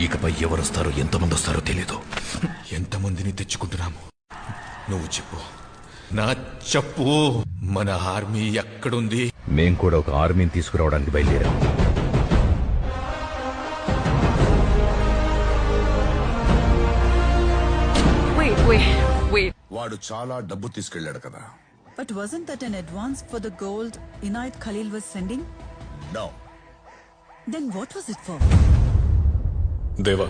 ఇకపై ఎవరొస్తారో ఎంతమంది వస్తారో తెలీదు. ఎంతమందిని తెచ్చుకుంటున్నాము నువ్వు చెప్పు, నా చెప్పు. మన ఆర్మీ ఎక్కడుంది? మేం కూడా ఒక ఆర్మీని తీసుకురావడానికి బయలుదేరాం. వాడు చాలా డబ్బు తీసుకెళ్లాడు కదా. But wasn't that an advance for the gold Inayat Khalil was sending? No. Then what was it for? దేవా,